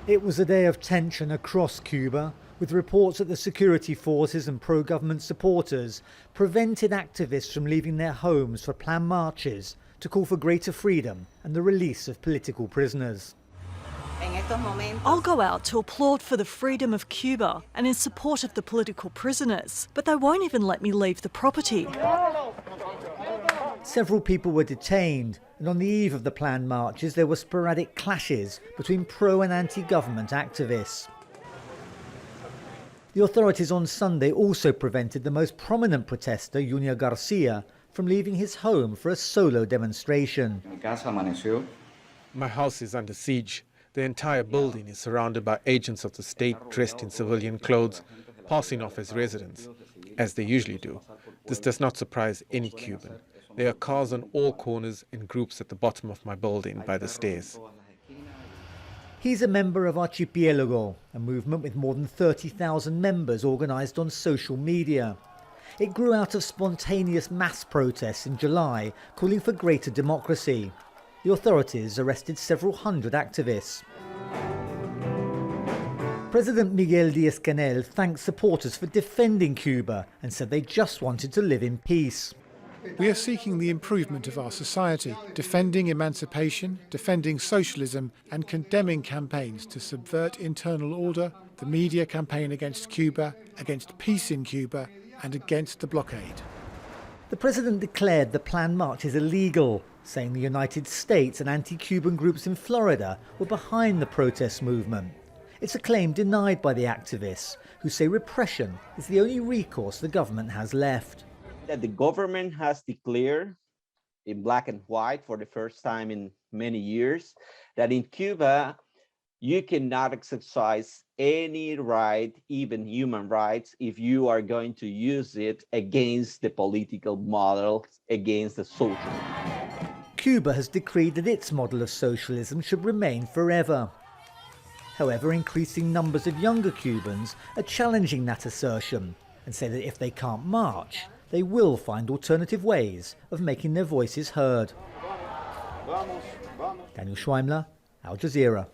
It was a day of tension across Cuba, with reports that the security forces and pro-government supporters prevented activists from leaving their homes for planned marches to call for greater freedom and the release of political prisoners. I'll go out to applaud for the freedom of Cuba and in support of the political prisoners, but they won't even let me leave the property. Several people were detained, and on the eve of the planned marches there were sporadic clashes between pro and anti-government activists. The authorities on Sunday also prevented the most prominent protester, YUNIOR GARCIA, from leaving his home for a solo demonstration. My house is under siege. The entire building is surrounded by agents of the state dressed in civilian clothes, passing off as residents, as they usually do. This does not surprise any Cuban. There are cars on all corners and groups at the bottom of my building by the stairs. He's a member of Archipelago, a movement with more than 30,000 members organised on social media. It grew out of spontaneous mass protests in July calling for greater democracy. The authorities arrested several hundred activists. President Miguel DIAZ-CANEL thanked supporters for defending Cuba and said they just wanted to live in peace. We are seeking the improvement of our society, defending emancipation, defending socialism and condemning campaigns to subvert internal order, the media campaign against Cuba, against peace in Cuba and against the blockade. The president declared the planned march is illegal, saying the United States and anti-Cuban groups in Florida were behind the protest movement. It's a claim denied by the activists, who say repression is the only recourse the government has left. That the government has declared in black and white for the first time in many years that in Cuba you cannot exercise any right, even human rights, if you are going to use it against the political model, against the social. Cuba has decreed that its model of socialism should remain forever. However, increasing numbers of younger Cubans are challenging that assertion and say that if they can't march, they will find alternative ways of making their voices heard. Daniel Schweimler, Al Jazeera.